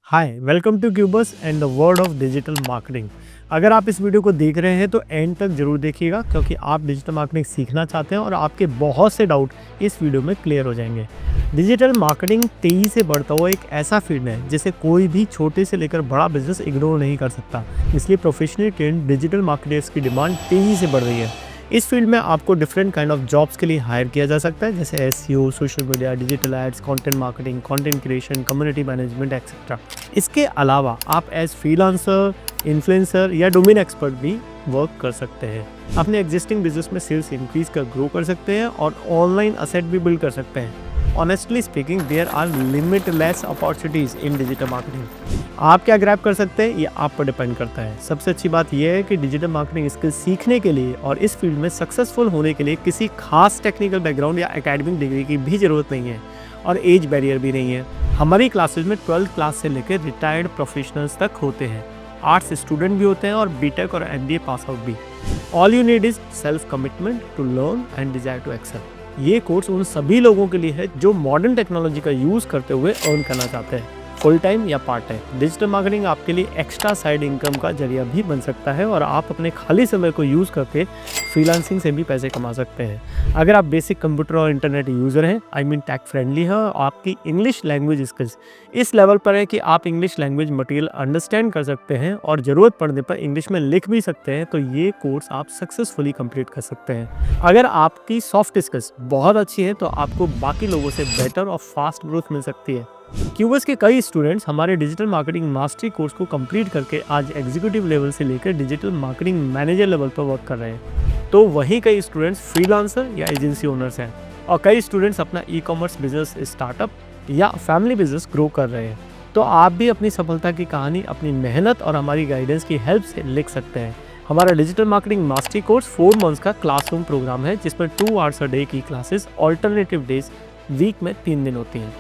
Hi welcome to Cubus and the world of digital marketing. अगर आप इस video को देख रहे हैं तो एंड तक जरूर देखिएगा, क्योंकि आप डिजिटल मार्केटिंग सीखना चाहते हैं और आपके बहुत से डाउट इस वीडियो में क्लियर हो जाएंगे। डिजिटल मार्केटिंग तेजी से बढ़ता हुआ एक ऐसा फील्ड है जिसे कोई भी छोटे से लेकर बड़ा बिजनेस इग्नोर नहीं कर सकता। इसलिए प्रोफेशनली ट्रेंड डिजिटल मार्केटर्स की डिमांड तेजी से बढ़ रही है। इस फील्ड में आपको डिफरेंट काइंड ऑफ जॉब्स के लिए हायर किया जा सकता है, जैसे SEO, social media, digital ads, content marketing, content creation, community management etcetera. इसके अलावा आप एज फ्रीलांसर, इन्फ्लुएंसर या डोमेन एक्सपर्ट भी वर्क कर सकते हैं। अपने एग्जिस्टिंग बिजनेस में सेल्स इंक्रीज कर ग्रो कर सकते हैं और ऑनलाइन असेट भी बिल्ड कर सकते हैं। Honestly speaking, there are limitless opportunities in digital marketing. आप क्या ग्रैब कर सकते हैं ये आप पर डिपेंड करता है। सबसे अच्छी बात यह है कि डिजिटल मार्केटिंग स्किल सीखने के लिए और इस फील्ड में सक्सेसफुल होने के लिए किसी खास टेक्निकल बैकग्राउंड या एकेडमिक डिग्री की भी जरूरत नहीं है और एज बैरियर भी नहीं है। हमारी क्लासेज में 12th क्लास से लेकर रिटायर्ड प्रोफेशनल्स तक होते हैं। आर्ट्स स्टूडेंट भी होते हैं और बीटेक और एमबीए पास आउट भी। All you need is self commitment to learn and desire to excel. ये कोर्स उन सभी लोगों के लिए है जो मॉडर्न टेक्नोलॉजी का यूज़ करते हुए अर्न करना चाहते हैं, फुल टाइम या पार्ट टाइम। डिजिटल मार्केटिंग आपके लिए एक्स्ट्रा साइड इनकम का जरिया भी बन सकता है और आप अपने खाली समय को यूज़ करके फ्रीलांसिंग से भी पैसे कमा सकते हैं। अगर आप बेसिक कंप्यूटर और इंटरनेट यूज़र हैं, आई मीन टेक फ्रेंडली है, और आपकी इंग्लिश लैंग्वेज स्किल्स इस लेवल पर है कि आप इंग्लिश लैंग्वेज मटेरियल अंडरस्टैंड कर सकते हैं और ज़रूरत पड़ने पर इंग्लिश में लिख भी सकते हैं, तो ये कोर्स आप सक्सेसफुली कंप्लीट कर सकते हैं। अगर आपकी सॉफ्ट स्किल्स बहुत अच्छी है तो आपको बाकी लोगों से बेटर और फास्ट ग्रोथ मिल सकती है। क्यूबस के कई स्टूडेंट्स हमारे डिजिटल मार्केटिंग मास्टरी कोर्स को कंप्लीट करके आज एग्जीक्यूटिव लेवल से लेकर डिजिटल मार्केटिंग मैनेजर लेवल पर वर्क कर रहे हैं। तो वहीं कई स्टूडेंट्स फ्रीलांसर या एजेंसी ओनर्स हैं और कई स्टूडेंट्स अपना ई-कॉमर्स बिजनेस स्टार्टअप या फैमिली बिजनेस ग्रो कर रहे हैं। तो आप भी अपनी सफलता की कहानी अपनी मेहनत और हमारी गाइडेंस की हेल्प से लिख सकते हैं। हमारा digital marketing mastery course 4 months का क्लासरूम प्रोग्राम है, जिसमें 2 आवर्स अ डे की क्लासेस ऑल्टरनेटिव डेज वीक में 3 दिन होती हैं।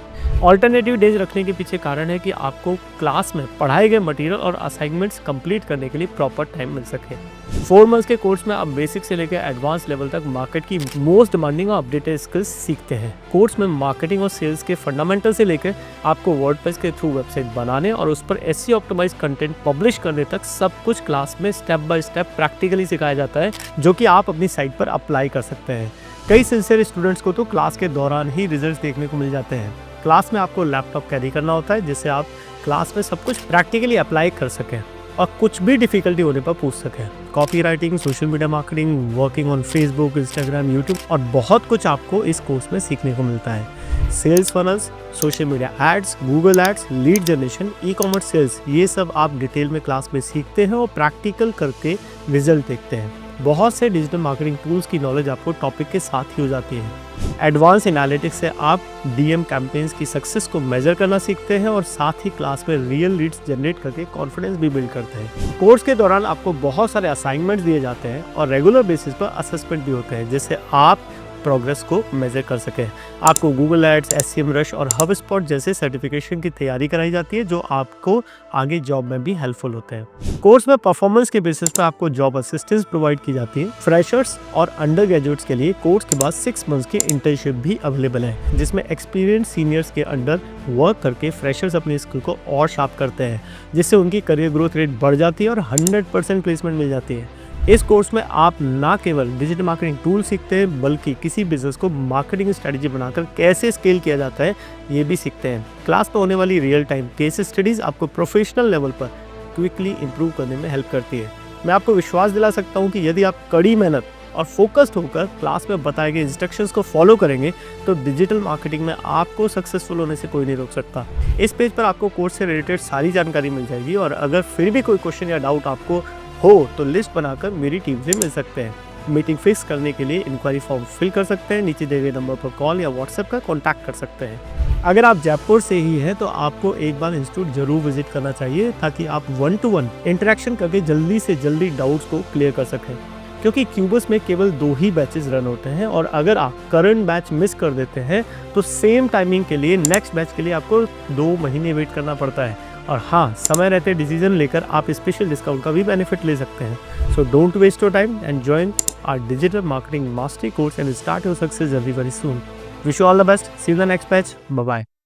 ऑल्टरनेटिव डेज रखने के पीछे कारण है कि आपको क्लास में पढ़ाए गए मटेरियल और असाइनमेंट्स कंप्लीट करने के लिए प्रॉपर टाइम मिल सके। 4 मंथ्स के कोर्स में आप बेसिक से लेकर एडवांस लेवल तक मार्केट की मोस्ट डिमांडिंग और अपडेटेड स्किल्स सीखते हैं। कोर्स में मार्केटिंग और सेल्स के फंडामेंटल से लेकर आपको वर्डप्रेस के थ्रू वेबसाइट बनाने और उस पर एसईओ ऑप्टिमाइज कंटेंट पब्लिश करने तक सब कुछ क्लास में स्टेप बाय स्टेप प्रैक्टिकली सिखाया जाता है, जो कि आप अपनी साइट पर अप्लाई कर सकते हैं। कई सिंसियर स्टूडेंट्स को तो क्लास के दौरान ही रिजल्ट देखने को मिल जाते हैं। क्लास में आपको लैपटॉप कैरी करना होता है, जिससे आप क्लास में सब कुछ प्रैक्टिकली अप्लाई कर सकें और कुछ भी डिफिकल्टी होने पर पूछ सकें। Copy writing, social media marketing, working on Facebook, Instagram, YouTube और बहुत कुछ आपको इस कोर्स में सीखने को मिलता है। Sales funnels, social media ads, Google ads, lead generation, e-commerce sales, ये सब आप डिटेल में क्लास में सीखते हैं और प्रैक्टिकल करके रिजल्ट देखते हैं। बहुत से डिजिटल मार्केटिंग टूल्स की नॉलेज आपको टॉपिक के साथ ही हो जाती है। एडवांस एनालिटिक्स से आप डीएम कैंपेन्स की सक्सेस को मेजर करना सीखते हैं और साथ ही क्लास में रियल लीड्स जनरेट करके कॉन्फिडेंस भी बिल्ड करते हैं। कोर्स के दौरान आपको बहुत सारे असाइनमेंट्स दिए जाते हैं और रेगुलर बेसिस पर असेसमेंट भी होते हैं, जिससे आप प्रोग्रेस को मेजर कर सकें। आपको गूगल एड्स, एससीएम रश और हबस्पॉट जैसे सर्टिफिकेशन की तैयारी कराई जाती है, जो आपको आगे जॉब में भी हेल्पफुल होते हैं। कोर्स में परफॉर्मेंस के बेसिस पर आपको जॉब असिस्टेंस प्रोवाइड की जाती है। फ्रेशर्स और अंडर ग्रेजुएट्स के लिए कोर्स के बाद 6 मंथ्स की इंटर्नशिप भी अवेलेबल है, जिसमें एक्सपीरियंस सीनियर्स के अंडर वर्क करके फ्रेशर्स अपनी स्किल को और शार्प करते हैं, जिससे उनकी करियर ग्रोथ रेट बढ़ जाती है और 100% प्लेसमेंट मिल जाती है। इस कोर्स में आप ना केवल डिजिटल मार्केटिंग टूल सीखते हैं, बल्कि किसी बिजनेस को मार्केटिंग स्ट्रेटजी बनाकर कैसे स्केल किया जाता है ये भी सीखते हैं। क्लास में होने वाली रियल टाइम केस स्टडीज आपको प्रोफेशनल लेवल पर क्विकली इंप्रूव करने में हेल्प करती है। मैं आपको विश्वास दिला सकता हूँ कि यदि आप कड़ी मेहनत और फोकस्ड होकर क्लास में बताए गए इंस्ट्रक्शंस को फॉलो करेंगे तो डिजिटल मार्केटिंग में आपको सक्सेसफुल होने से कोई नहीं रोक सकता। इस पेज पर आपको कोर्स से रिलेटेड सारी जानकारी मिल जाएगी और अगर फिर भी कोई क्वेश्चन या डाउट आपको हो तो लिस्ट बनाकर मेरी टीम से मिल सकते हैं। मीटिंग फिक्स करने के लिए इंक्वायरी फॉर्म फिल कर सकते हैं। नीचे दिए गए नंबर पर कॉल या व्हाट्सएप का कॉन्टैक्ट कर सकते हैं। अगर आप जयपुर से ही हैं तो आपको एक बार इंस्टीट्यूट जरूर विजिट करना चाहिए, ताकि आप 1-to-1 इंटरेक्शन करके जल्दी से जल्दी डाउट्स को क्लियर कर सकें। क्योंकि क्यूबस में केवल 2 ही बैचेस रन होते हैं और अगर आप करंट बैच मिस कर देते हैं तो सेम टाइमिंग के लिए नेक्स्ट बैच के लिए आपको 2 महीने वेट करना पड़ता है। और हाँ, समय रहते डिसीजन लेकर आप स्पेशल डिस्काउंट का भी बेनिफिट ले सकते हैं। So don't waste your time and join our digital marketing mastery course and start your success journey very soon. Wish you all the best. See you in the next batch. Bye bye.